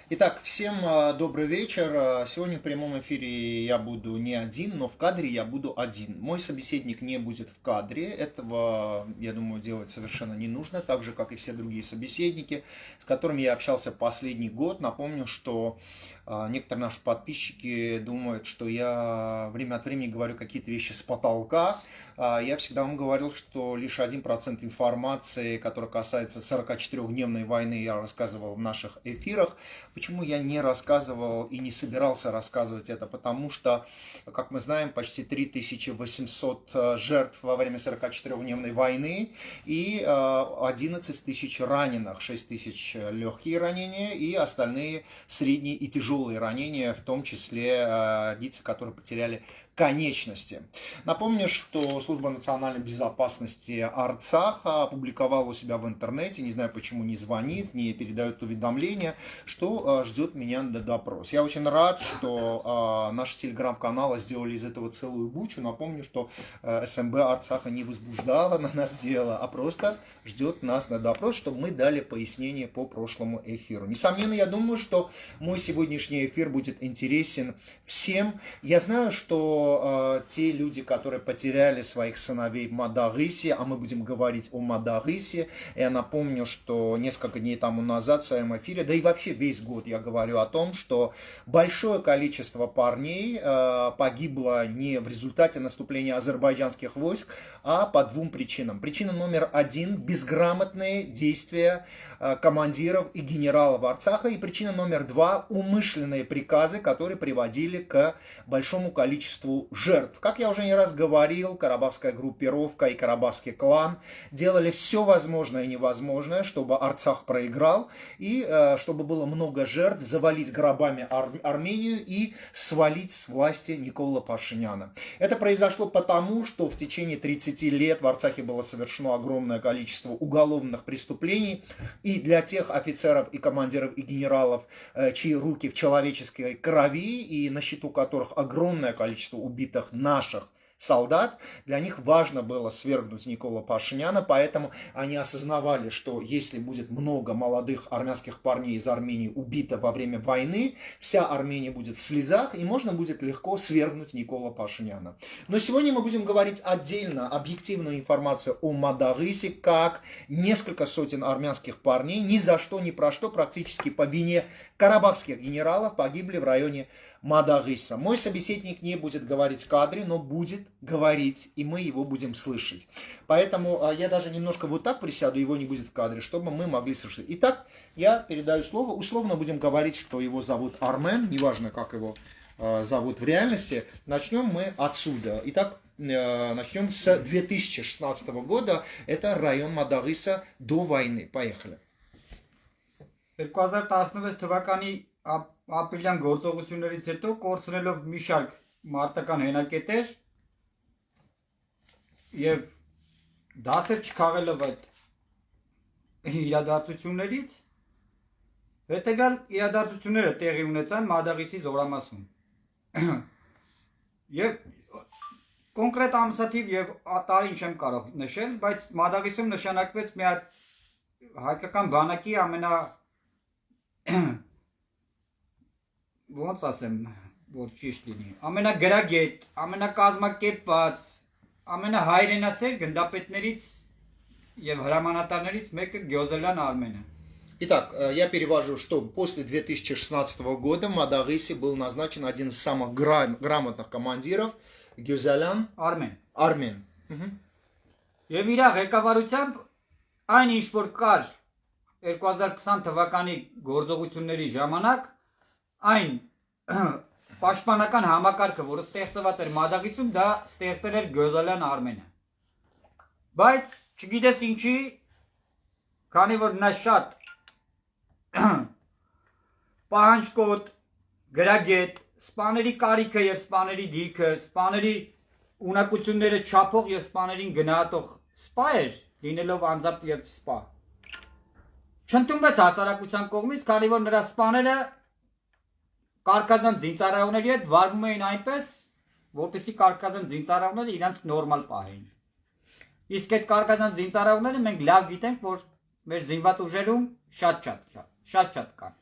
Итак, всем добрый вечер. Сегодня в прямом эфире я буду не один, но в кадре я буду один. Мой собеседник не будет в кадре. Этого, я думаю, делать совершенно не нужно, так же, как и все другие собеседники, с которыми я общался последний год. Напомню, что некоторые наши подписчики думают, что я время от времени говорю какие-то вещи с потолка. Я всегда вам говорил, что лишь 1% информации, которая касается 44-дневной войны, я рассказывал в наших эфирах. Почему я не рассказывал и не собирался рассказывать это? Потому что, как мы знаем, почти 3800 жертв во время 44-дневной войны и 11 тысяч раненых, 6 тысяч легкие ранения и остальные средние и тяжелые ранения, в том числе лица, которые потеряли конечности. Напомню, что Служба национальной безопасности Арцаха опубликовала у себя в интернете, не знаю почему не звонит, не передает уведомления, что ждет меня на допрос. Я очень рад, что наши телеграм-каналы сделали из этого целую бучу. Напомню, что СМБ Арцаха не возбуждала на нас дело, а просто ждет нас на допрос, чтобы мы дали пояснение по прошлому эфиру. Несомненно, я думаю, что мой сегодняшний эфир будет интересен всем. Я знаю, что те люди, которые потеряли своих сыновей в Мадагысе, а мы будем говорить о Мадагысе, я напомню, что несколько дней тому назад в своем эфире, да и вообще весь год я говорю о том, что большое количество парней погибло не в результате наступления азербайджанских войск, а по двум причинам. Причина номер один – безграмотные действия командиров и генералов Арцаха, и причина номер два – умышленные приказы, которые приводили к большому количеству жертв. Как я уже не раз говорил, карабахская группировка и карабахский клан делали все возможное и невозможное, чтобы Арцах проиграл и чтобы было много жертв, завалить гробами Армению и свалить с власти Никола Пашиняна. Это произошло потому, что в течение 30 лет в Арцахе было совершено огромное количество уголовных преступлений, и для тех офицеров и командиров и генералов, чьи руки в человеческой крови и на счету которых огромное количество убитых наших солдат, для них важно было свергнуть Никола Пашиняна, поэтому они осознавали, что если будет много молодых армянских парней из Армении убито во время войны, вся Армения будет в слезах, и можно будет легко свергнуть Никола Пашиняна. Но сегодня мы будем говорить отдельно, объективную информацию о Мадагысе, как несколько сотен армянских парней ни за что, ни про что, практически по вине карабахских генералов погибли в районе Мадагыса. Мой собеседник не будет говорить в кадре, но будет говорить, и мы его будем слышать. Поэтому я даже немножко вот так присяду, его не будет в кадре, чтобы мы могли слышать. Итак, я передаю слово. Условно будем говорить, что его зовут Армен, неважно, как его зовут в реальности. Начнем мы отсюда. Итак, начнем с 2016 года. Это район Мадагыса до войны. Поехали. 2016 թվականի ապրիլյան գործողություններից հետո կորցնելով մի շարք մարտական հենակետեր եւ դասեր չքաղելով այդ իրադարձություններից հետեւյալ իրադարձությունները տեղի ունեցան Մադաղիսի զորամասում եւ կոնկրետ ամսաթիվ եւ տարին չեմ կարող նշել, բայց Մադաղիսում նշանակվեց մի հատ հայկական բանակի ոնց ասեմ, որ ճիշտ լինի, ամենագրագետ, ամենակազմակերպված, ամենահայրենասեր գնդապետներից եւ հրամանատարներից մեկը Գյոզելյան Արմենը։ Итак, я перевожу, что после 2016 года в Мадагысе был назначен один из самых грамотных командиров, Гюзелян Армен. Եվ իր ղեկավարությամբ այն ինչ որ կար 2020 թվականի գործողությունների ժամանակ այն պաշտպանական համակարգը, որը ստեղծված էր Մադաղիսում, դա ստեղծել էր Գյոզելյան Արմենը։ Բայց չգիտես ինչի, քանի որ նա շատ պահանջկոտ, գրագետ, սպաների կարիքը եւ սպաների դիրքը, սպաների ունակությունները չափող եւ սպաներին գնահատող սպա էր, լինելով անձամբ եւ սպա։ Չընդունվեց հասարակության կողմից, քանի որ նրա սպաները կարկազան զինծառայողների հետ վարվում էին այնպես, որպեսզի կարկազան զինծառայողները իրանց նորմալ պահեին։ Իսկ այդ կարկազան զինծառայողները մենք լավ գիտենք, որ մեր զինված ուժերում շատ կան։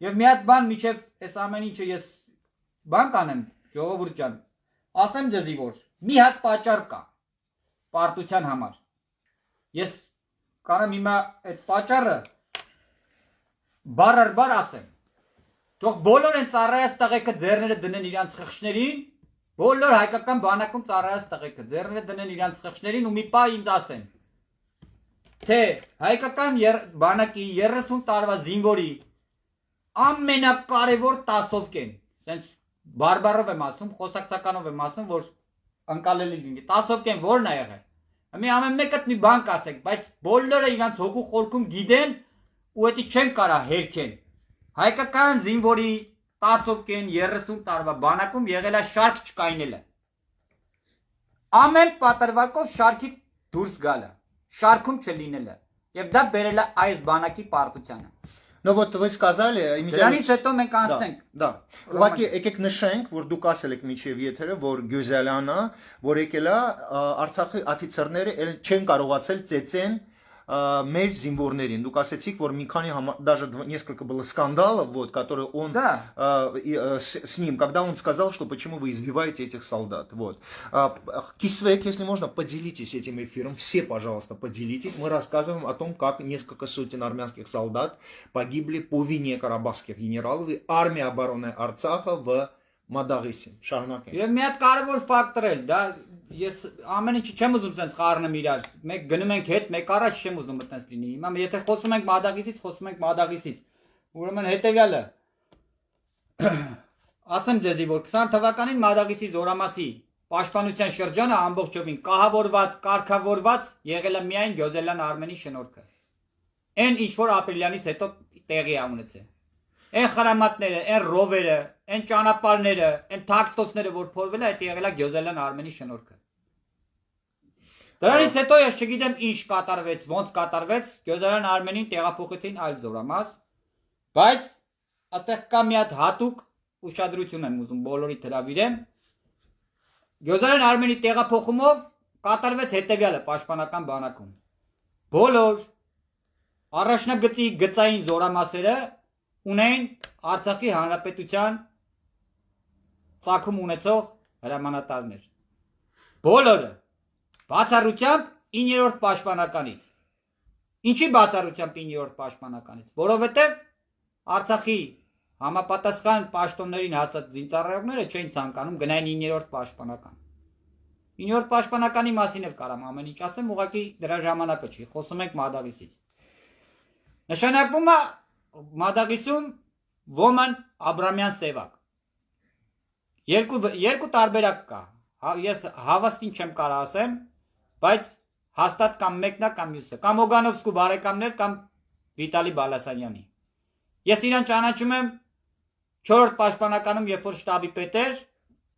Եվ մի հատ բան միջև այս ամեն ինչը ես բան կանեմ, ժողովուրդ ջան, ասեմ ձեզի որ մի հատ պատճառ կա պարտության համար։ Ես կանեմ հիմա այդ պատճառը բառ առ բառ ասեմ։ Թող բոլոր են ծառայած տղեկը ձեռները դնեն իրանց խղճներին, բոլոր հայկական բանակում ծառայած տղեկը ձեռները դնեն իրանց խղճներին ու մի պահ ինձ ասեն, թե հայկական բանակի 30 տարվա զինվորի ամենակարևոր տասովկեն, սենց բարբարով եմ ասում, խոսակցականով եմ ասում, որ ընկալելի լինի, տասովկեն որն է եղել։ Մի ամեն մեկդ մի բան կասեք, բայց բոլորը իրանց հոգու խորքում գիտեն ու էդի չեն կարա հերքեն։ Հայկական զինվորի տասովկեն 30 տարվա բանակում եղել է շարք չկայնելը։ Ամեն պատրվակով շարքից դուրս գալը, շարքում չլինելը, եւ դա բերել է այս բանակի պարտությանը։ Ну вот вы сказали, Դրանից հետո մենք անցնենք։ Да. Ուղղակի եկեք նշենք, որ դուք ասել եք միջև եթերը, որ Գյուզելյանը, որ եկել է Արցախի օֆիցերները չեն կարողացել ծեծեն մեր զինվորներին. Դուք ասեցիք, որ մի քանի даже несколько было скандалов, вот, которые он с ним, когда он сказал, что почему вы избиваете этих солдат. Вот. Кисвек, если можно, поделитесь этим эфиром. Все, пожалуйста, поделитесь. Мы рассказываем о том, как несколько сотен армянских солдат погибли по вине карабахских генералов и армии обороны Арцаха в Մադաղիսին, շարունակենք։ Եվ մի հատ կարևոր ֆակտոր էլ, դա ես ամեն ինչի չեմ ուզում sense խառնում իրար։ Մեկ գնում ենք հետ, մեկ առաջ չեմ ուզում այդպես լինի։ Հիմա եթե խոսում ենք Մադաղիսից, խոսում ենք Մադաղիսից։ Ուրեմն հետեւյալը։ Ասեմ ձեզի, որ 20 թվականին Մադաղիսի Զորամասի պաշտպանության շրջանը ամբողջովին կահավորված, կարգավորված եղել է միայն Գյոզելյան Արմենի շնորհքը։ Այն ինչ որ ապրիլյանից հետո տեղի է ունեցել։ Այն խրամատները, այն ռովերը, այն ճանապարհները, այն տաքստոսները, որ փորվել է, այդ եղել է Գյոզելյան Արմենի շնորհքը։ Դրանից հետո ես չգիտեմ ինչ կատարվեց, ոնց կատարվեց, Գյոզելյան Արմենին տեղափոխեցին այլ Զորամաս, բայց այդտեղ կա մի հատ հատուկ ուշադրություն եմ ուզում բոլորի հրավիրեմ։ Գյոզելյան Արմենի տեղափոխումով կատարվեց հետևյալը պաշտպանական բանակում։ Բոլոր առաջնագծի գծային զորամասերը ունեն Արցախի հանրապետության ցակում ունեցող հրամանատարներ։ Բոլորը բացառությամբ 9-րդ պաշտպանականից։ Ինչի բացառությամբ 9-րդ պաշտպանականից, որովհետև Արցախի համապատասխան պաշտոններին հասած զինծառայողները չեն ցանկանում գնային 9-րդ պաշտպանական։ 9-րդ պաշտպանականի մասին էլ կարամ ամեն ինչ ասեմ, ուղղակի դրա ժամանակը չի, խոսում ենք Մադաղիսից։ Նշանակվում է Մադաղիսում Ոման Աբրամյան Սևակ։ Երկու տարբերակ կա։ Ես հավաստին չեմ կարող ասեմ, բայց հաստատ կամ մեկնա կամ մյուսը, կամ Օգանովսկու բարեկամներ կամ Վիտալի Բալասանյանի։ Ես իրան ճանաչում եմ 4-րդ պաշտպանականում, երբ որ շտաբի պետ էր,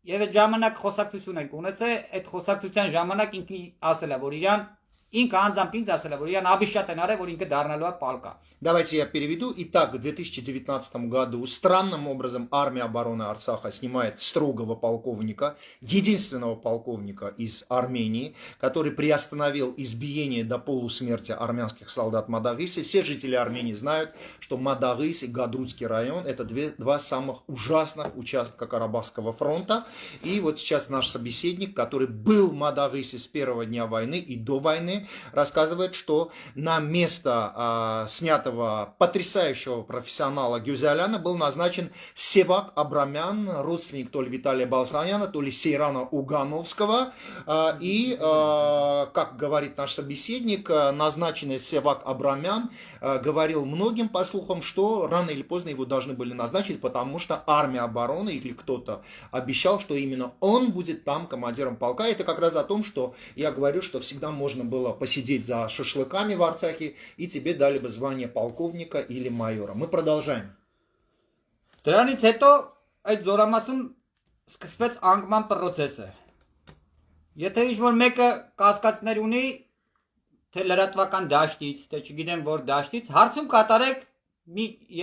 եւ այդ ժամանակ խոսակցություն ենք ունեցել, այդ խոսակցության ժամանակ ինքը ասել է, որ իրան Инка Анзам Пинза Салавурьян обещат наре, որ ինքը դառնալու է պալկա։ Давайте я переведу. Итак, в 2019 году странным образом армия обороны Арцаха снимает строгого полковника, единственного полковника из Армении, который приостановил избиение до полусмерти армянских солдат Мадагыси. Все жители Армении знают, что Мадагыс и Гадрутский район — это два самых ужасных участка Карабахского фронта. И вот сейчас наш собеседник, который был в Мадагысе с первого дня войны и до войны, рассказывает, что на место снятого потрясающего профессионала Гюзеляна был назначен Севак Абрамян, родственник то ли Виталия Баласаняна, то ли Сейрана Угановского. И, как говорит наш собеседник, назначенный Севак Абрамян говорил многим, по слухам, что рано или поздно его должны были назначить, потому что армия обороны или кто-то обещал, что именно он будет там командиром полка. Это как раз о том, что я говорю, что всегда можно было посидеть за шашлыками в Арцахе, и тебе дали бы звание полковника или майора. Мы продолжаем. Դրանից հետո այդ զորամասում սկսվեց անկման process-ը։ Եթե ինչ-որ մեկը կասկածներ ունի, թե լրատվական դաշտից, թե չգիտեմ որ դաշտից, հարցում կատարեք,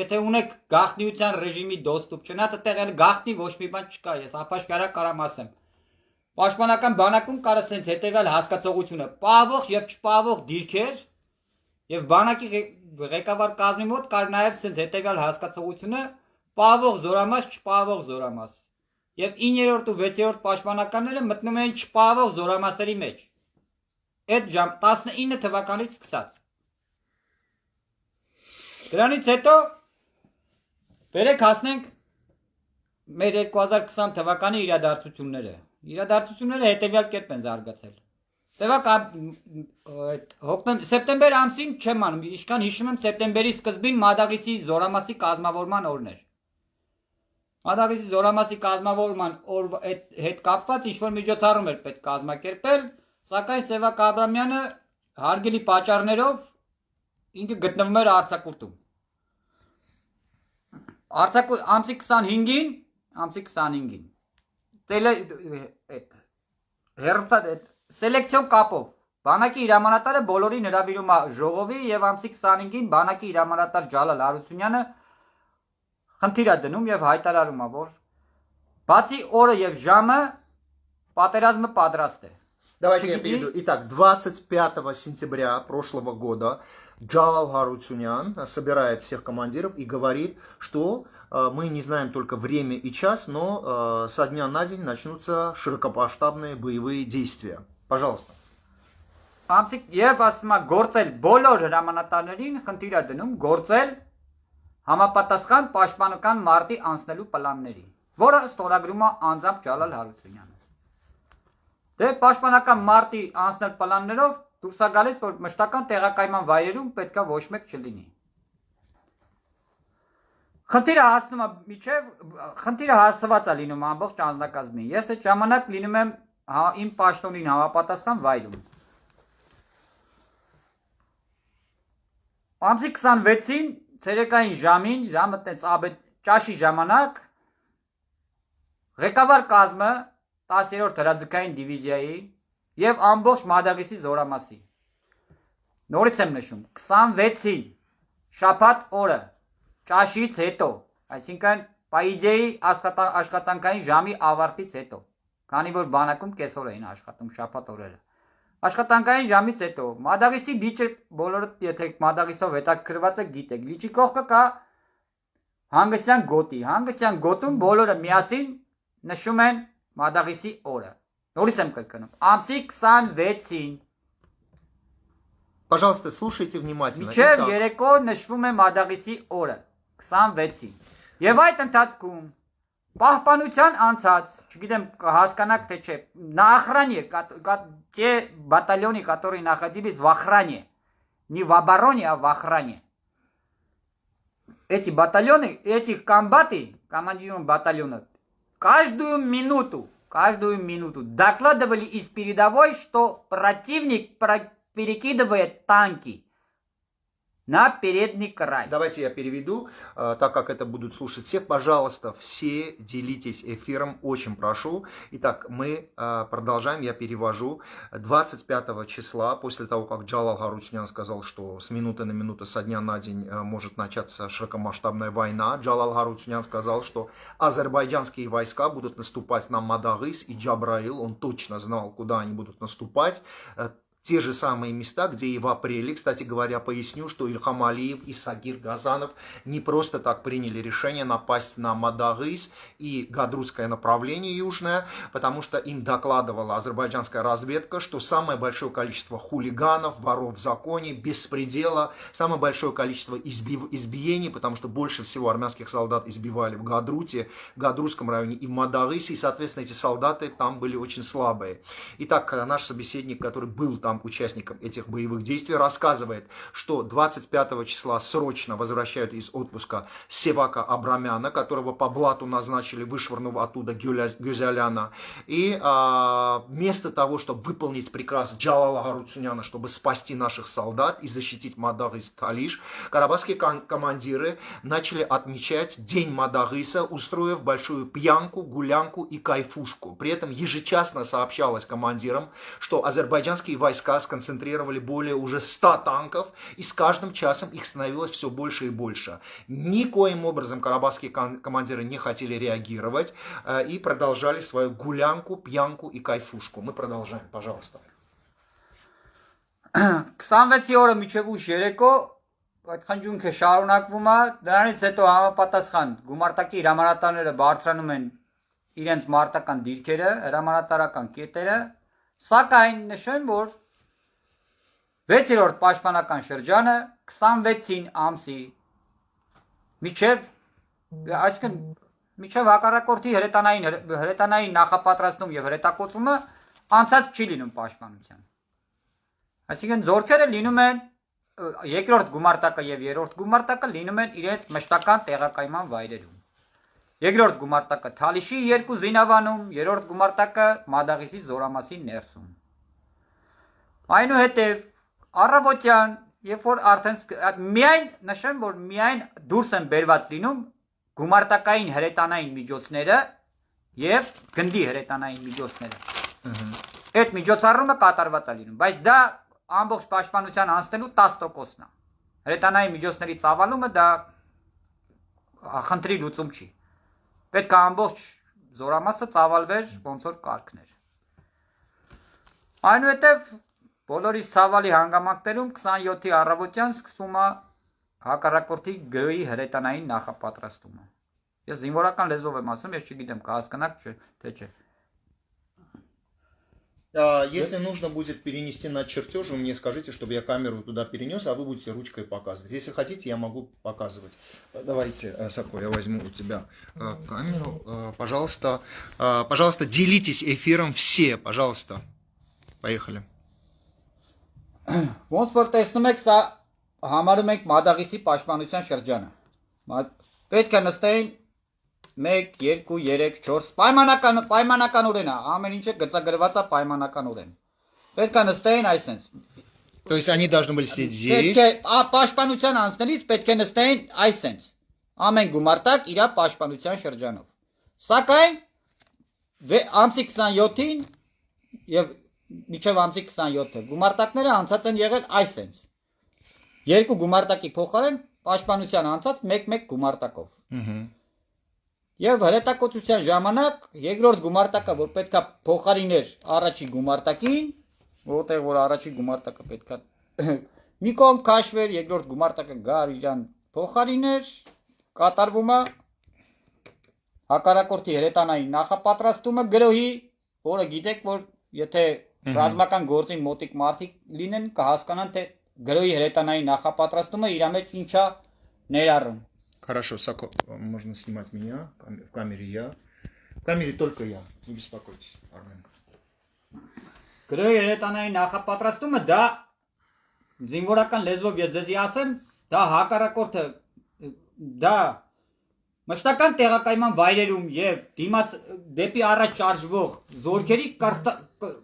եթե ունեք գաղտնիության ռեժիմի դոստուկ, չնայած այդտեղ էլ գաղտնի ոչ մի բան չկա, ես ապաշկարա կարամ ասեմ։ Պաշտպանական բանակում կար սենց հետևյալ հասկացողությունը՝ պահվող եւ չպահվող դիրքեր Եվ բանակի ղեկավար կազմի մոտ կար նաև sense հետեւյալ հասկացողությունը՝ պահվող զորամաս, չպահվող զորամաս։ Եվ 9-րդ ու 6-րդ պաշտպանականները մտնում էին չպահվող զորամասերի մեջ։ Այդ ժամ 19 թվականից սկսած։ Դրանից հետո վերեք հասնենք մեր 2020 թվականի իրադարձությունները։ Իրադարձությունները հետևյալ կերպ են զարգացել։ Սևակ սեպտեմբեր ամսին չեմ անում, ինչքան հիշում եմ սեպտեմբերի սկզբին Մադաղիսի զորամասի կազմավորման օրն էր։ Մադաղիսի զորամասի կազմավորման հետ կապված ինչ-որ միջոցառում էր պետք կազմակերպել, սակայն Սևակ Աբրամյանը հարգելի պատճառներով ինքը գտնվում էր արձակուրդում։ Ամսի 25-ին սելեկցիոն կապով բանակի հրամանատարը բոլորին հրավիրում է ժողովի եւ ամսի 25-ին բանակի հրամանատար Ջալալ Հարությունյանը խնդիր է դնում եւ հայտարարում է, որ բացի օրը եւ ժամը պատերազմը պատրաստ է։ Давайте я перейду. Итак, 25 сентября прошлого года Джалал Харутюнян собирает всех командиров и говорит, что мы не знаем только время и час, но со дня на день начнутся широкомасштабные боевые действия. Пожалуйста. Եվ ասում է գործել բոլոր հրամանատարներին խնդիր է դնում գործել համապատասխան պաշտպանական մարտի անցնելու պլանների, որը ստորագրում է անձամբ Ջալալ Հարությունյանը։ Դե պաշտպանական մարտի անցնել պլաններով դուրս է գալիս, որ մշտական տեղակայման վայրերում պետքա ոչ մեկ չլինի։ Խնդիրը հասցված է լինում ամբողջ անձնակազմին։ Ես այդ ժամանակ լինում եմ իմ պաշտոնին համապատասխան վայրում։ Ամսի 26-ին ցերեկային ժամին, ժամը տենց ճաշի ժամանակ ղեկավար կազմը 10-րդ հրաձգային դիվիզիայի եւ ամբողջ Մադաղիսի զորամասի։ Նորից եմ նշում, 26-ին շաբաթ օրը ճաշից հետո, այսինքն պայիջեի աշխատանքային ժամի ավարտից հետո, քանի որ բանակում կեսօր էին աշխատում շաբաթ օրերը։ Աշխատանքային ժամից հետո Մադաղիսի լիճը բոլորը եթե Մադաղիսով հետաքրքրված եք գիտեք, լիճի կողքը կա հանգստյան գոտի, հանգստյան գոտում բոլորը միասին նշում են Մադաղիսի օրը։ Նորից եմ կրկնում, ամսի 26-ին Пожалуйста, слушайте внимательно. Մինչև երեկո նշվում է Մադաղիսի օրը 26-ին։ Եվ այդ ընթացքում պահպանության անցած, չգիտեմ հասկանաք թե չէ, на охране, те батальоны, которые находились в охране, не в обороне, а в охране. Эти батальоны, эти комбаты, командиром батальонов, каждую минуту докладывали из передовой, что противник перекидывает танки на передний край. Давайте я переведу, так как это будут слушать все. Пожалуйста, все делитесь эфиром, очень прошу. Итак, мы продолжаем, я перевожу. 25 числа, после того, как Джалал Харутюнян сказал, что с минуты на минуту, со дня на день может начаться широкомасштабная война, Джалал Харутюнян сказал, что азербайджанские войска будут наступать на Мадагис и Джабраил. Он точно знал, куда они будут наступать. Те же самые места, где и в апреле, кстати говоря, поясню, что Ильхам Алиев и Сагир Газанов не просто так приняли решение напасть на Мадагис и Гадрутское направление южное, потому что им докладывала азербайджанская разведка, что самое большое количество хулиганов, воров в законе, беспредела, самое большое количество избиений, потому что больше всего армянских солдат избивали в Гадруте, в Гадрутском районе и в Мадагисе, и, соответственно, эти солдаты там были очень слабые. Итак, наш собеседник, который был там участником этих боевых действий, рассказывает, что 25 числа срочно возвращают из отпуска Севака Абрамяна, которого по блату назначили, вышвырнув оттуда Гюзеляна. И вместо того, чтобы выполнить приказ Джалала Харутюняна, чтобы спасти наших солдат и защитить Мадагис Талиш, карабахские командиры начали отмечать День Мадагиса, устроив большую пьянку, гулянку и кайфушку. При этом ежечасно сообщалось командирам, что азербайджанские войска сконцентрировали более уже 100 танков, и с каждым часом их становилось все больше и больше. Никоим образом карабахские командиры не хотели реагировать и продолжали свою гулянку, пьянку и кайфушку. Мы продолжаем, пожалуйста. 26 օրը միջև ուշ երեկո այդ խնջունքը շարունակվում է, դրանից հետո համապատասխան գումարտակի հրամանատարները բարձրանում են իրենց մարտական դիրքերը, հրամանատարական կետերը, սակայն նշեմ, որ 6-րդ պաշտպանական շրջանը 26-ին ամսի միջև, այսինքն միջև հակառակորդի հրետանային նախապատրաստում եւ հրետակոծումը անցած չի լինում պաշտպանության։ Այսինքն զորքերը լինում են երկրորդ գումարտակը եւ երրորդ գումարտակը լինում են իրենց մշտական տեղակայման վայրերում։ Երկրորդ գումարտակը Թալիշի 2 զինավանում, երրորդ գումարտակը Մադաղիսի զորամասի ներսում։ Այնուհետև առավոտյան, երբ որ արդեն միայն նշեմ, որ միայն դուրս են բերված լինում գումարտակային հրետանային միջոցները եւ գնդի հրետանային միջոցները։ Այդ միջոցառումը կատարված է լինում, բայց դա ամբողջ պաշտպանության անցնելու 10%-ն է։ Հրետանային միջոցների ծավալումը դա խնդրի լուծում չի։ Պետք է ամբողջ զորամասը ծավալվեր ոնց որ կարգներ։ Այնուհետև բոլորի ցավալի հանգամանքներում 27-ի առավոտյան սկսվում է հակառակորդի գրոյի հրետանային նախապատրաստումը։ Ես զինվորական լեզվով եմ ասում, ես չգիտեմ կհասկանաք թե չէ։ Если нужно будет перенести на чертеж, вы мне скажите, чтобы я камеру туда перенес, а вы будете ручкой показывать. Если хотите, я могу показывать. Давайте, Сако, я возьму у тебя камеру. Пожалуйста, делитесь эфиром все, пожалуйста. Поехали. Ոնց որ տեսնում եք, սա համարում ենք Մադաղիսի պաշտպանության շրջանը։ Պետք է նստեին 1, 2, 3, 4 պայմանականորեն է, ամեն ինչը գծագրված է պայմանականորեն։ Պետք է նստեին այսպես։ То есть они должны были сидеть здесь. Պետք է պաշտպանության անցնելիս պետք է նստեին այսպես։ Ամեն գումարտակ իր պաշտպանության շրջանով։ Սակայն ամսի 27-ին եւ միջև ամսի 27-ը գումարտակները անցած են եղել այսպես։ Երկու գումարտակի փոխարեն պաշտպանության անցած 1-1 գումարտակով։ Եվ հրետակոծության ժամանակ երկրորդ գումարտակը, որ պետքա փոխարիներ առաջի գումարտակին, որտեղ որ առաջի գումարտակը պետքա մի կողմ քաշվեր, երկրորդ գումարտակը գար իրան փոխարիներ, կատարվում է հակառակորդի հրետանային նախապատրաստումը գրոհի, որը գիտեք, որ եթե ռազմական գործին մոտիկ մարդիկ լինեն, կհասկանան, թե գրոհի հրետանային նախապատրաստումը իր մեջ ինչա ներառում։ Хорошо, Сако, можно снимать меня, в камере я. В камере только я, не беспокойтесь, Армен. Գրոհի հրետանային նախապատրաստումը դա զինվորական լեզվով ես ձեզի ասեմ, դա հակառակորդը դա մշտական տեղակայման վայրերում եւ դիմաց դեպի առաջ շարժվող զորքերի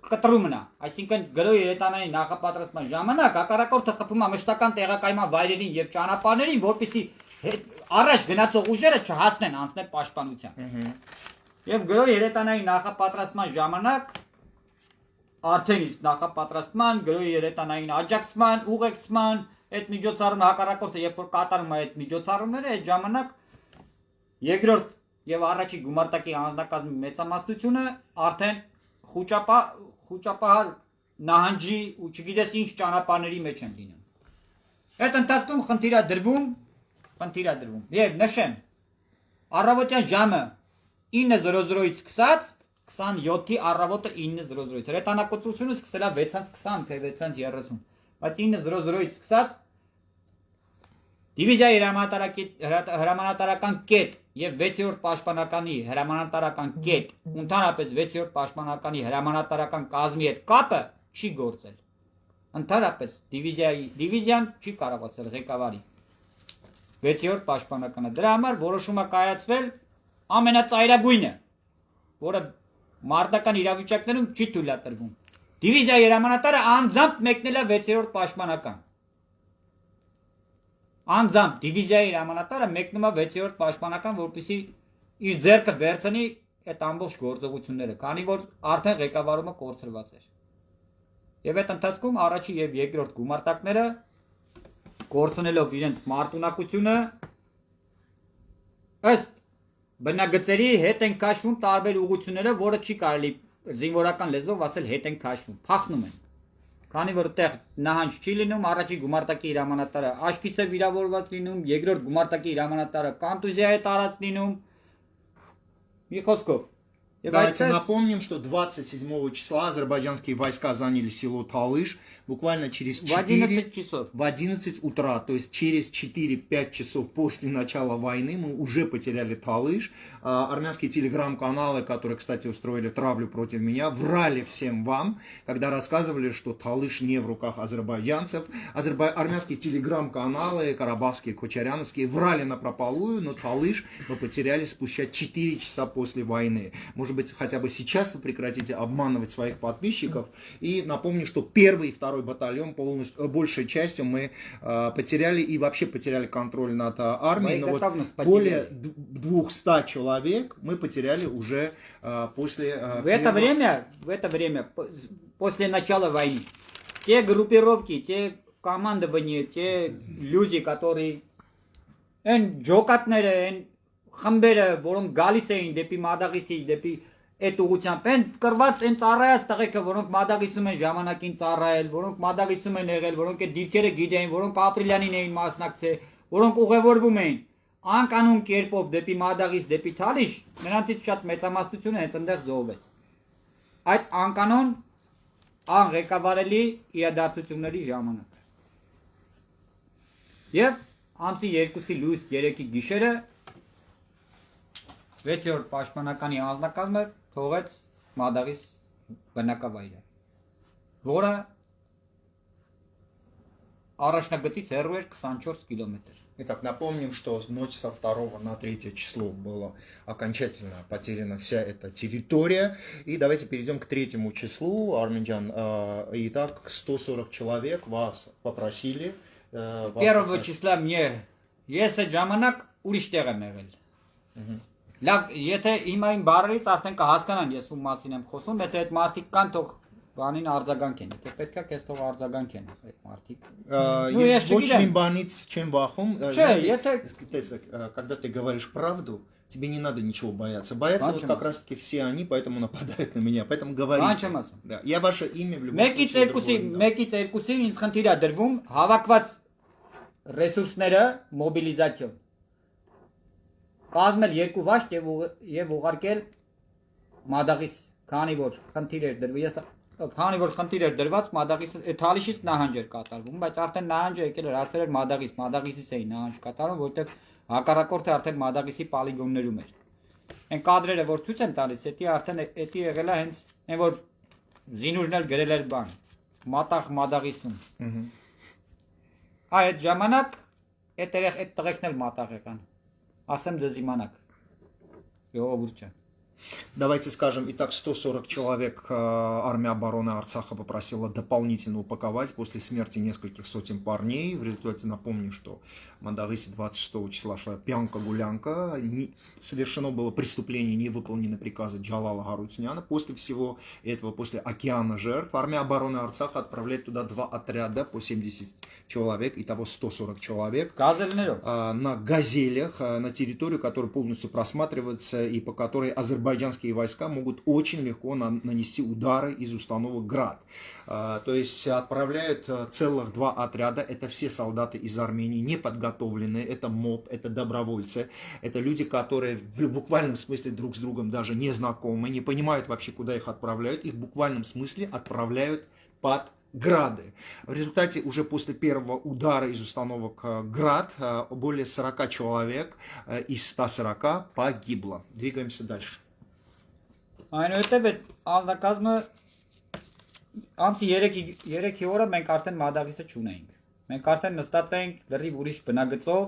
կտրումն է, այսինքն գրոհի հրետանային նախապատրաստման ժամանակ հակառակորդը խփում է մշտական տեղակայման վայրերին եւ ճանապարհներին, որպեսզի առաջ գնացող ուժերը չհասնեն անցնել պաշտպանության։ Եվ գրոհի հրետանային նախապատրաստման ժամանակ արդեն իսկ նախապատրաստման, գրոհի հրետանային աջակցման, ուղեկցման այդ միջոցառումը հակառակորդը երբ որ կատարում է այդ միջոցառումները, այդ ժամանակ երկրորդ եւ առաջի գումարտակի անձնակազմի մեծամասնությունը արդեն խոճապահար նահանջի ու չգիտես ինչ ճանապարհների մեջ են լինում։ Այդ ընթացքում խնդիր է դրվում։ Եվ նշեմ, առավոտյան ժամը 9:00-ից սկսած 27-ի առավոտը 9:00-ից։ Հրետանակոծությունը սկսել է 6:20 թե 6:30, բայց 9:00-ից սկսած դիվիզիայի հրամանատարական կետ եւ 6-րդ պաշտպանականի հրամանատարական կետ, ընդհանրապես 6-րդ պաշտպանականի հրամանատարական կազմի հետ կապը չի գործել։ Ընդհանրապես դիվիզիան չի կարողացել ղեկավարի 6-րդ պաշտպանականը։ Դրա համար որոշումը կայացվել ամենածայրագույնը, որը մարտական իրավիճակներում չի թույլատրվում։ Դիվիզիայի հրամանատարը անձամբ մեկնել է 6-րդ պաշտպանական։ Անձամբ դիվիզիայի հրամանատարը մեկնում է 6-րդ պաշտպանական, որպեսզի իր ձեռքը վերցնի այդ ամբողջ գործողությունները, քանի որ արդեն ղեկավարումը կորցրված էր։ Եվ այդ ընթացքում առաջի եւ երկրորդ գումարտակները կորցնելով իրենց մարտունակությունը ըստ բնագծերի հետ են քաշվում տարբեր ուղղությունները, որը չի կարելի զինվորական լեզվով ասել հետ են քաշվում, փախնում են։ Քանի որ այդտեղ նահանջ չի լինում, առաջի գումարտակի հրամանատարը աչքից է վիրավորված լինում, երկրորդ գումարտակի հրամանատարը կոնտուզիա է տարած լինում։ Մի խոսքով Давайте напомним, что 27 числа азербайджанские войска заняли село Талыш буквально через 4... В 11 утра, то есть через 4-5 часов после начала войны мы уже потеряли Талыш. Армянские телеграм-каналы, которые, кстати, устроили травлю против меня, врали всем вам, когда рассказывали, что Талыш не в руках азербайджанцев. Армянские телеграм-каналы, карабахские, кочаряновские, врали напропалую, но Талыш мы потеряли спустя 4 часа после войны. Может быть, хотя бы сейчас вы прекратите обманывать своих подписчиков. И напомню, что 1-й и 2-й батальон полностью, большей частью мы потеряли и вообще потеряли контроль над армией. Но вот более 200 человек мы потеряли уже после... В это время, после начала войны, те группировки, те командования, те люди, которые... Джокатнеры, խմբերը, որոնք գալիս էին դեպի Մադաղիսի, դեպի այդ ուղղությամբ են կրված են ծառայած տղեկը, որոնք Մադաղիսում են ժամանակին ծառայել, որոնք Մադաղիսում են եղել, որոնք այդ դիրքերը գիտեին, որոնք ապրիլյանին էին մասնակցել, որոնք ուղևորվում էին անկանոն կերպով դեպի Մադաղիս, դեպի Թալիշ, նրանցից շատ մեծամասնությունը հենց այնտեղ զոհվեց։ Այդ անկանոն անղեկավարելի իրադարձությունների ժամանակ։ Եվ ամսի 2-ի լույս 3-ի գիշերը 6-րդ պաշտպանականի անձնակազմը թողեց Մադաղիս բնակավայրը, որը առաջնագծից հեռու էր 24 կիլոմետր։ Итак, напомним, что ночь со 2 на 3 число была окончательно потеряна вся эта территория. И давайте перейдем к 3 числу, Арменджан. Итак, 140 человек вас попросили. 1 числа мне ես այդ ժամանակ ուրիշ տեղ եմ եղել։ Լավ, եթե հիմա իմ բառերից արդեն կհասկանան ես ում մասին եմ խոսում, եթե այդ մարդիկ կան, թող բանին արձագանք են, եթե պետք է քեզ թող արձագանք են այդ մարդիկ։ Есть очень баниц, чем вахум. Չէ, когда ты говоришь правду, тебе не надо ничего бояться. Боятся вот как раз таки все они, поэтому нападают на меня, поэтому говорите. Да, я ваше имя в любом случае. Մեկից երկուսին ինձ խնդիր է դրվում հավաքված ռեսուրսները մոբիլիզացիոն կազմել երկու վաշտ եւ ուղարկել Մադաղիս, քանի որ խնդիր էր դրված, Մադաղիս Թալիշից նահանջ էր կատարվում, բայց արդեն նահանջը եկել էր հասել էր Մադաղիսից էին նահանջ կատարում, որտեղ հակառակորդը արդեն Մադաղիսի պոլիգոններում էր։ Այն կադրերը որ ցույց են տալիս, դա արդեն էդի եղել է հենց այն որ զինուժն էլ գրել էր բան, Մատաղ Մադաղիսում։ Այդ ժամանակ այդ տղեկն էլ մատաղ եղան։ Ասեմ ձեզ իմանաք։ Ժողովուրդ ջան։ Давайте скажем, итак, 140 человек армия обороны Арцаха попросила дополнительно упаковать после смерти нескольких сотен парней. В результате напомню, что в Мадагысе 26 числа шла пьянка-гулянка. Совершено было преступление, не выполнены приказы Джалала Гарутюняна. После всего этого, после океана жертв, армия обороны Арцаха отправляет туда 2 отряда по 70 человек, итого 140 человек. На газелях, на территорию, которая полностью просматривается и по которой азербайджанские войска могут очень легко нанести удары из установок «Град». То есть отправляют целых 2 отряда. Это все солдаты из Армении, неподготовленные. Это МОП, это добровольцы. Это люди, которые в буквальном смысле друг с другом даже не знакомы, не понимают вообще, куда их отправляют. Их в буквальном смысле отправляют под «Грады». В результате уже после первого удара из установок «Град» более 40 человек из 140 погибло. Двигаемся дальше. Այնուհետև այդ անձնակազմը ամսի 3-ի օրը մենք արդեն Մադաղիսը չունեինք։ Մենք արդեն նստած էինք լրիվ ուրիշ բնագծով։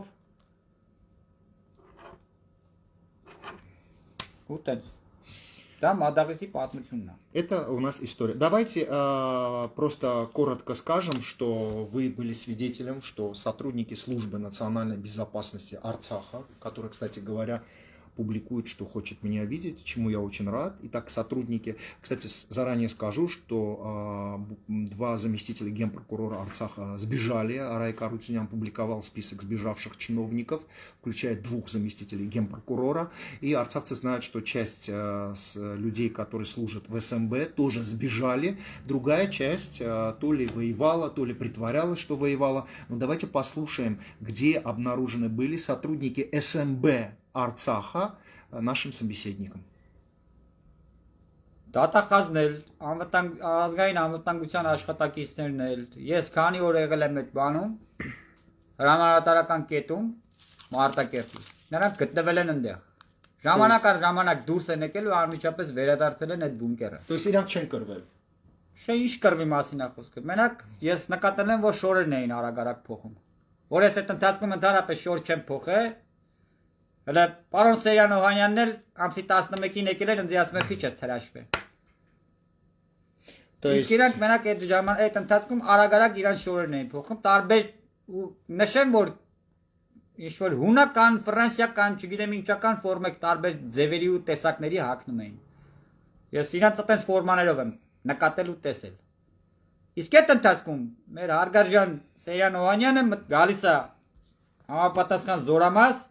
Ուտեց։ Да, Мадагиси պատմությունն է։ Это у нас история. Давайте просто коротко скажем, что вы были свидетелем, что сотрудники службы национальной безопасности Арцаха, которые, кстати говоря, публикует, что хочет меня видеть, чему я очень рад. Итак, сотрудники, кстати, заранее скажу, что 2 заместителя генпрокурора Арцаха сбежали. Арайк Арутюнян публиковал список сбежавших чиновников, включая 2 заместителей генпрокурора. И арцахцы знают, что часть людей, которые служат в СМБ, тоже сбежали. Другая часть то ли воевала, то ли притворялась, что воевала. Но давайте послушаем, где обнаружены были сотрудники СМБ Արցախը нашим собеседникам. Դատախազնել, ազգային անվտանգության աշխատակիցներն էլ, ես քանի օր եղել եմ այդ բանում, հրամանատարական կետում, Մարտակերտի, նրանք գտնվել են այնտեղ, ժամանակ առ ժամանակ դուրս են եկել ու անմիջապես վերադարձել են այդ բունկերը։ То есть իրանք չեն կրվել։ Չէ, ինչ կրվի մասին է խոսքը։ Մենակ ես նկատել եմ, որ շորերն էին արագ-արագ փոխում։ Որ ես այդ ընթացքում ընդհանրապես շոր չեմ փոխել, հələ պարոն Սերյան Օհանյանն էլ ամսի 11-ին եկել էր, ինձ ասում է քիչ ես թրաշվե։ Իսկ իրանք մենակ այդ ընթացքում արագ-արագ իրան շորերն էին փոխում, տարբեր նշեմ, որ ինչ որ հունական, ֆրանսիական, չգիտեմ ինչական ֆորմեք տարբեր ձևերի ու տեսակների հագնում էին։ Ես իրանց այդպես ֆորմաներով եմ նկատել ու տեսել։ Իսկ այդ ընթացքում մեր հարգարժան Սերյան Օհանյանը գալիս է համապատասխան զորամաս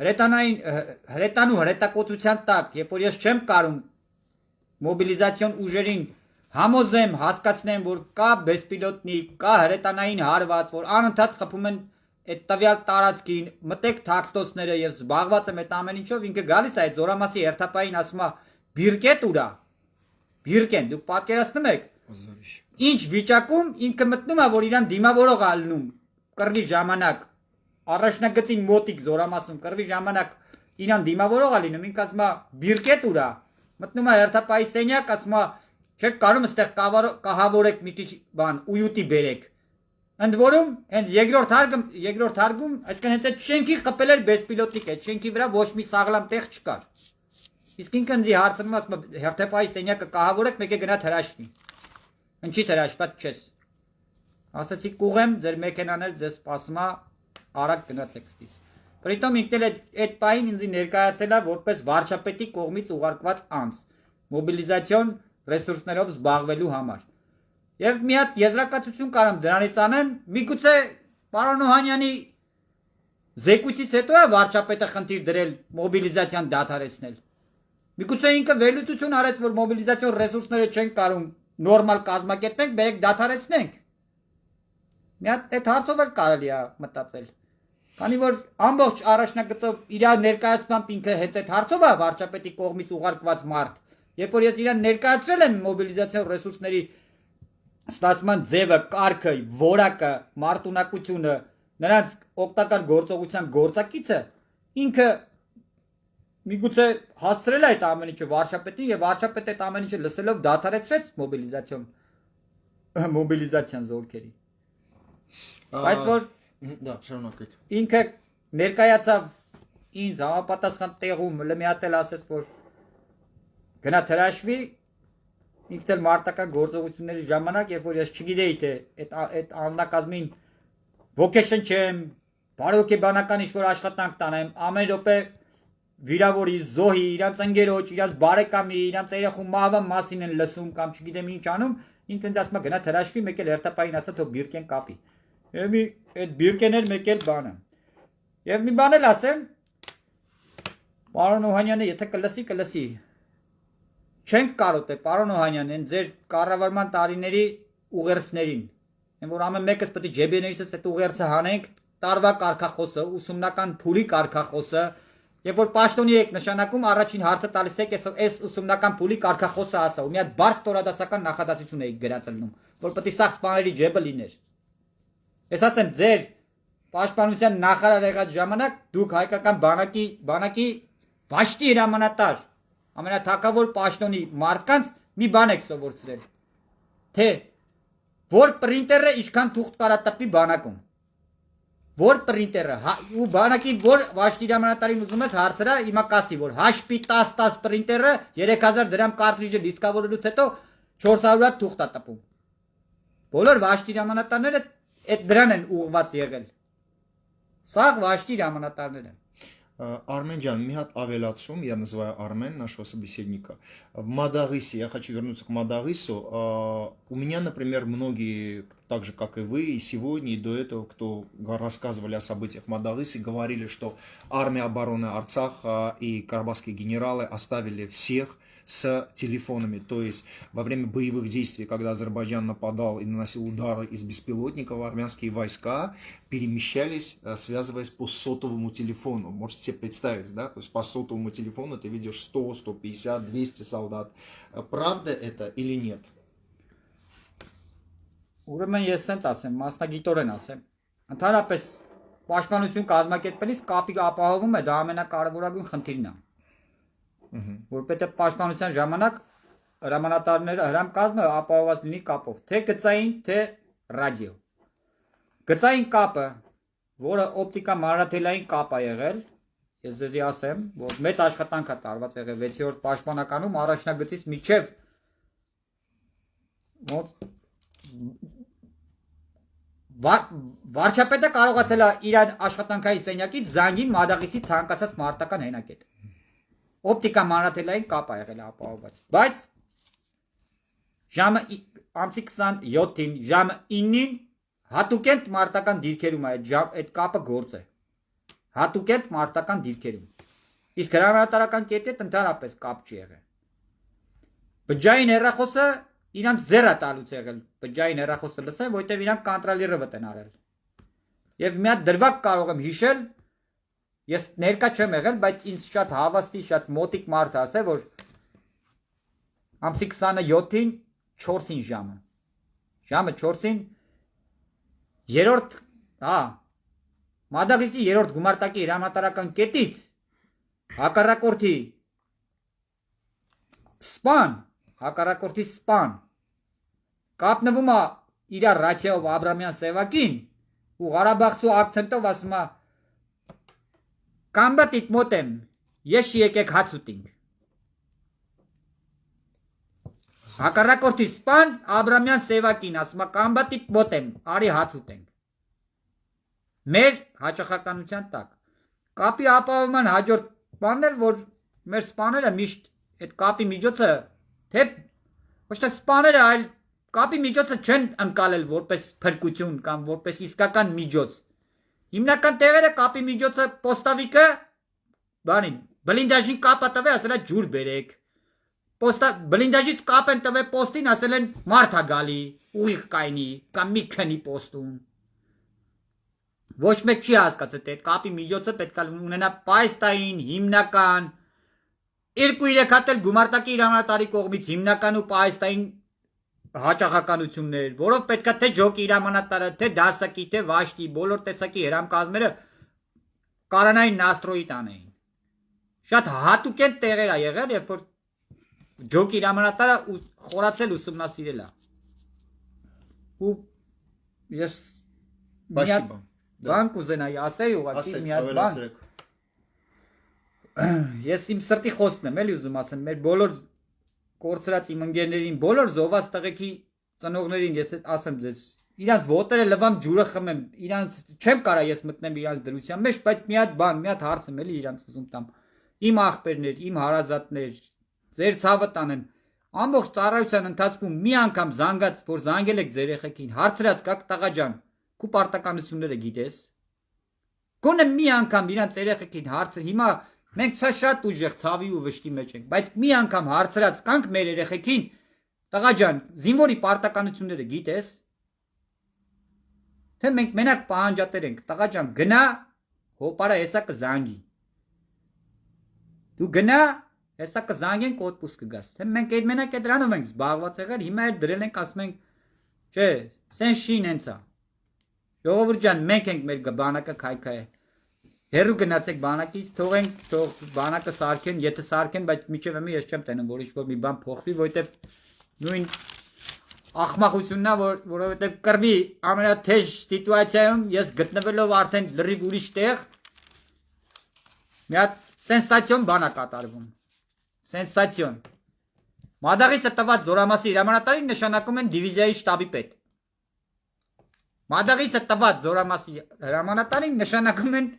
հրետանու հրետակոծության տակ, երբ որ ես չեմ կարում մոբիլիզացիոն ուժերին համոզեմ, հասկացնեմ, որ կա բեսպիլոտնի, կա հրետանային հարված, որ անընդհատ խփում են այդ տվյալ տարածքին, մտեք թաքստոցները եւ զբաղված եմ այդ ամեն ինչով, ինքը գալիս է այդ զորամասի հերթապային ասում է բիրկետ ուրա։ Բիրկեն, դուք պատկերացնում եք։ Ինչ վիճակում ինքը մտնում է, որ իրան դիմավորող ալնում կռվի ժամանակ առաջնագծին մոտիկ զորամասում կռվի ժամանակ իրան դիմավորող է լինում, ինքը ասում է բիրկետ ուրա, մտնում է հերթապայի սենյակ, ասում է չեք կարում այստեղ կահավորեք մի քիչ բան ույուտի բերեք։ Ընդ որում հենց երկրորդ հարգում, այսինքն հենց այդ շենքի խփել էր բեսպիլոտիկ, այդ շենքի վրա ոչ մի սաղլամ տեղ չկար։ Իսկ ինքը ինձ հարցնում ասում է հերթապայի սենյակը կահավորեք, մեկ է գնա հրաշվի։ Ինչի հրաշված չես։ Ասացի կուղեմ, ձեր մեքենան էլ ձեզ սպասում է, արագ գնացեք ստից։ Պրիտոմ ինքն էլ այդ պահին ինձ ներկայացել է որպես վարչապետի կողմից ուղարկված անձ, մոբիլիզացիոն ռեսուրսներով զբաղվելու համար։ Եվ մի հատ եզրակացություն կարամ դրանից անեմ, միգուցե պարոն Օհանյանի զեկույցից հետո է վարչապետը խնդիր դրել մոբիլիզացիան դադարեցնել։ Միգուցե ինքը վերլուծություն արեց, որ մոբիլիզացիոն ռեսուրսները չեն կարում նորմալ կազմակերպենք, բերեք դադարեցնենք։ Մի հատ այդ հարցով էլ կարելի է մտածել։ Քանի որ ամբողջ առաջնագծով իր ներկայացմամբ ինքը հենց այդ հարցով է վարչապետի կողմից ուղարկված մարդ, երբ որ ես իրան ներկայացրել եմ մոբիլիզացիոն ռեսուրսների ստացման ձևը, կարգը, որակը, մարտունակությունը, նրանց օգտակար գործողության գործակիցը, ինքը միգուցե հասցրել է այդ ամեն ինչը վարչապետին եւ վարչապետը այդ ամեն ինչը լսելով դադարեցրեց մոբիլիզացիան զորքերի։ Բայց որ դա շարունակեք։ Ինքը ներկայացավ ինձ համապատասխան տեղում մի հատ էլ ասեց, որ գնա հրաշվի, ինքն էլ մարտական գործողությունների ժամանակ, երբ որ ես չգիտեի թե այդ անձնակազմին ոգեշն չեմ, բարոյոգեբանական ինչ-որ աշխատանք տանեմ, ամեն րոպե վիրավորի, զոհի, իրանց ընկերոջ, իրանց բարեկամի, իրանց երեխու մահվան մասին են լսում կամ չգիտեմ ինչ անում, ինքն ինձ ասում է գնա հրաշվի, մեկ էլ հերթապային ասա թող բիրկեն կապի։ Եվ այդ բիրկեն էլ մեկ էլ բանը։ Եվ մի բան էլ ասեմ, պարոն Օհանյանը, եթե կլսի, չենք կարոտե, պարոն Օհանյան, են ձեր կառավարման տարիների ուղերձներին, որ ամեն մեկս պետք է ջեբեներիցս այդ ուղերձը հանենք, տարվա կարգախոսը, ուսումնական փուլի կարգախոսը, երբ որ պաշտոնի եք նշանակում, առաջին հարցը տալիս եք այս ուսումնական փուլի կարգախոսը ասա, ու մի հատ բարձ տորադասական նախադասություն եք գրածելնում, որ պետք է սաղ սպաների ջեբը լիներ։ Ես ասեմ, ձեր պաշտպանության նախարար եղած ժամանակ դուք հայկական բանակի վաշտի հրամանատար, ամենաթակավոր պաշտոնի մարդկանց մի բան եք սովորեցրել, թե որ պրինտերը ինչքան թուղթ կարատպի բանակում, որ պրինտերը ու բանակի որ վաշտի հրամանատարին ուզում ես հարցրա, հիմա կասի, որ HP 10 պրինտերը 3000 դրամ կարտրիջը դիսկավորելուց հետո 400 թուղթ է տպում։ Բոլոր վաշտի հրամանատարները այդ դրան են ուղղված եղել։ Սաղ վաշտի հրամանատարները։ Армен Джан, Михат Авелацум, я называю Армен, нашего собеседника. В Мадагысе, я хочу вернуться к Мадагысу. У меня, например, многие, так же, как и вы, и сегодня, и до этого, кто рассказывали о событиях в Мадагысе, говорили, что армия обороны Арцаха и карабахские генералы оставили всех с телефонами. То есть во время боевых действий, когда Азербайджан нападал и наносил удары из беспилотников, армянские войска перемещались, связываясь по сотовому телефону. Можете себе представить, да? То есть по сотовому телефону ты видишь 100, 150, 200 солдат. Правда это или нет? Ուրեմն ես սենց ասեմ, մասնագիտորեն ասեմ։ Ընդհանրապես պաշտպանություն կազմակերպելիս կապի ապահովում է, դա ամենակարևորագույն խնդիրն է։ Որովհետև պաշտպանության ժամանակ հրամանատարները հրամկազմը ապահովված լինի կապով, թե գծային, թե ռադիո։ Գծային կապը, որը օպտիկա մանրաթելային կապ է եղել, ես ձեզի ասեմ, որ մեծ աշխատանք է տարված եղել 6-րդ պաշտպանականում առաջնագծից միջև ոնց վարչապետը կարողացել է իր աշխատանքային սենյակից զանգին Մադաղիսի ցանկացած մարտական հենակետ։ Օպտիկա մանրաթելային կապ է եղել ապահովված, բայց ժամը ամսի 27-ին, ժամը 9-ին հատուկենտ մարտական դիրքերում է այդ կապը գործ է։ Հատուկենտ մարտական դիրքերում։ Իսկ հրամանատարական կետի հետ ընդհանրապես կապ չի եղել։ Բջջային հեռախոսը իրանց զերա տալուց եղել, բջջային հեռախոսը լսել, որտեղ իրանք կոնտրոլերը վտ են արել։ Եվ մի հատ դրվագ կարող եմ հիշել, ես ներկա չեմ եղել, բայց ինձ շատ հավաստի, շատ մոտիկ մարդ ասել, որ ամսի 27-ին 4-ին ժամը 4-ին երրորդ, Մադաղիսի երրորդ գումարտակի հրամանատարական կետից հակառակորդի սպան կապնվում է իր ռացիայով Աբրամյան Սևակին ու Ղարաբաղցու ակցենտով ասում է կամբատիտ մոտեմ, ես եկեք հաց ուտենք։ Հակառակորդի սպան Աբրամյան Սևակին ասում է կամբատիտ մոտեմ, արի հաց ուտենք։ Մեր հաճախականության տակ կապի ապահովման հաջորդ բանն էր, որ մեր սպաները միշտ այդ կապի միջոցը թե ոչ թե սպաները, այլ կապի միջոցը չեն ընկալել որպես փրկություն կամ որպես իսկական միջոց։ Հիմնական տեղերը կապի միջոցը պոստավիկը բանին բլինդաժին կապը տվե, ասել է ջուր բերեք։ Բլինդաժից կապ են տվե պոստին, ասել են մարդ է գալի, ուղիղ կայնի կամ մի քնի պոստում։ Ոչ մեկ չի հասկացել, թե կապի միջոցը պետք է ունենա պայստային, հիմնական, 2-3 հատ էլ գումարտակի հրամանատարի կողմից հիմնական ու պայստային հաճախականություններ, որով պետք է թե ջոկի հրամանատարը, թե դասակի, թե վաշտի, բոլոր տեսակի հրամկազմերը կարանային նաստրոյի տանեին։ Շատ հատուկենտ տեղեր է եղել, երբ որ ջոկի հրամանատարը խորացել ուսումնասիրել է։ Ու ես բան կուզենայի ասեի ուղղակի մի հատ բան։ Ես իմ սրտի խոսքն եմ էլի ուզում ասեմ, մեր բոլոր կորցրած իմ ընկերներին, բոլոր զոհված տղեկի ծնողներին ես ասեմ ձեզ, իրանց ոտերը լվամ, ջուրը խմեմ, իրանց չեմ կարա ես մտնեմ իրանց դրության մեջ, բայց մի հատ բան, մի հատ հարց եմ էլի իրանց ուզում տամ։ Իմ աղբերներ, իմ հարազատներ, ձեր ցավը տանեմ, ամբողջ ծառայության ընթացքում մի անգամ զանգած, որ զանգել եք ձեր երեխեքին, հարցրած կաք տղա ջան, քու պարտականությունները գիտես։ Գոնե մի անգամ իրանց երեխեքին հարցը հիմա մենք սա շատ ուժեղ ցավի ու վշտի մեջ ենք, բայց մի անգամ հարցրած կանք մեր երեխեքին, տղա ջան, զինվորի պարտականությունները գիտես։ Թե մենք մենակ պահանջատեր ենք, տղա ջան, գնա, հոպարա հեսա կզանգի։ Դու գնա, հեսա կզանգենք օդպուստ կգաս։ Թե մենք այդ մենակ այդ դրանով ենք զբաղված եղել, հիմա էլ դրել ենք ասում ենք, չէ, սենց չի նենց է։ Ժողովուրդ ջան, մենք ենք մեր բանակը քայքայե։ Հերու գնացեք բանակից, թող բանակը սարքեն, եթե սարքեն, բայց միջև εμի ես չեմ տենում, որ ինչ-որ մի բան փոխվի, որովհետև նույն ախմախությունն է, որովհետև կռվի ամենաթեժ սիտուացիայում ես գտնվելով արդեն լրիվ ուրիշ տեղ, մի հատ սենսացիոն բան է կատարվում։ Սենսացիոն։ Մադաղիսը տված զորամասի հրամանատարին նշանակում են դիվիզիայի շտաբի պետ։ Մադաղիսը տված զորամասի հրամանատարին նշանակում են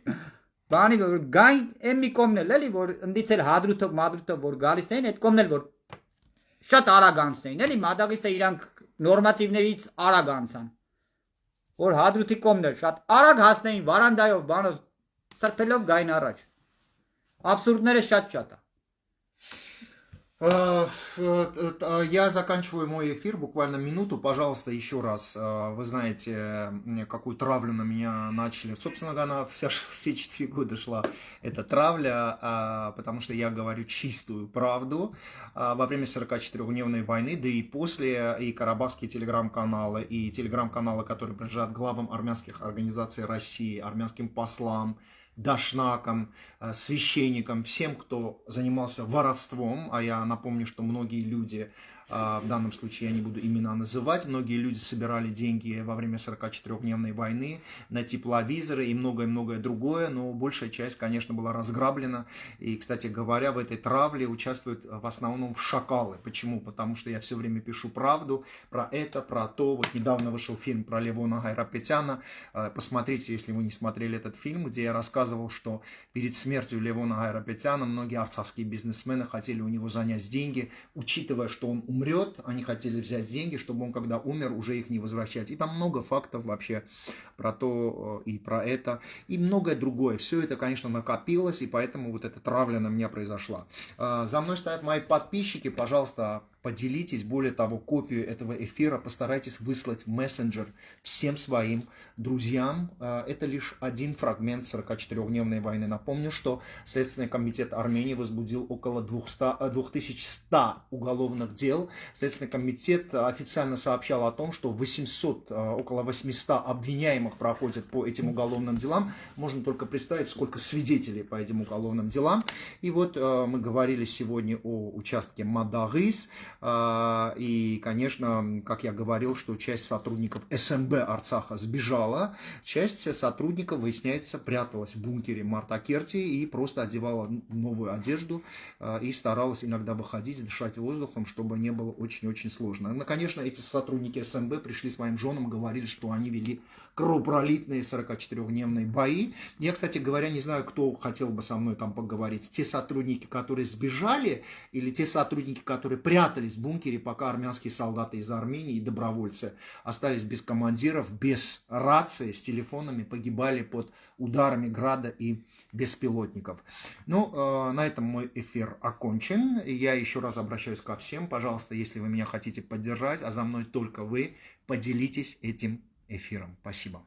բանի որ գային եմ մի կողմն էլ էլի որ ընդից էլ հադրութով որ գալիս էին այդ կողմն էլ որ շատ արագ անցնեին էլի մադաղիսը իրանք նորմատիվներից արագ անցան որ հադրութի կողմն էլ շատ արագ հասնեին վարանդայով բանով սրբելով գային առաջ абсурдները շատ է Я заканчиваю мой эфир, буквально минуту. Пожалуйста, еще раз. Вы знаете, какую травлю на меня начали. Собственно говоря, все 4 года шла эта травля, потому что я говорю чистую правду. Во время 44-дневной войны, да и после, и карабахские телеграм-каналы, и телеграм-каналы, которые принадлежат главам армянских организаций России, армянским послам, дашнакам, священникам, всем, кто занимался воровством, а я напомню, что многие люди, в данном случае я не буду имена называть, многие люди собирали деньги во время 44-дневной войны на тепловизоры и многое-многое другое, но большая часть, конечно, была разграблена. И, кстати говоря, в этой травле участвуют в основном шакалы. Почему? Потому что я все время пишу правду про это, про то. Вот недавно вышел фильм про Левона Гайрапетяна. Посмотрите, если вы не смотрели этот фильм, где я рассказывал, что перед смертью Левона Гайрапетяна многие арцахские бизнесмены хотели у него занять деньги, учитывая, что он умрет, они хотели взять деньги, чтобы он, когда умер, уже их не возвращать. И там много фактов вообще про то и про это, и многое другое. Все это, конечно, накопилось, и поэтому вот эта травля на меня произошла. За мной стоят мои подписчики, пожалуйста, поделитесь, более того, копию этого эфира постарайтесь выслать в мессенджер всем своим друзьям. Это лишь один фрагмент 44-дневной войны. Напомню, что Следственный комитет Армении возбудил около 2100 уголовных дел. Следственный комитет официально сообщал о том, что 800, около 800 обвиняемых проходят по этим уголовным делам. Можно только представить, сколько свидетелей по этим уголовным делам. И вот мы говорили сегодня о участке Мадагис. И, конечно, как я говорил, что часть сотрудников СМБ Арцаха сбежала, часть сотрудников, выясняется, пряталась в бункере Мартакерти и просто одевала новую одежду и старалась иногда выходить, дышать воздухом, чтобы не было очень-очень сложно. Но, конечно, эти сотрудники СМБ пришли своим женам, говорили, что они вели кровопролитные 44-дневные бои. Я, кстати говоря, не знаю, кто хотел бы со мной там поговорить. Те сотрудники, которые сбежали, или те сотрудники, которые прятались в бункере, пока армянские солдаты из Армении и добровольцы остались без командиров, без рации, с телефонами, погибали под ударами града и беспилотников. Ну, на этом мой эфир окончен. Я еще раз обращаюсь ко всем. Пожалуйста, если вы меня хотите поддержать, а за мной только вы, поделитесь этим эфиром. Спасибо.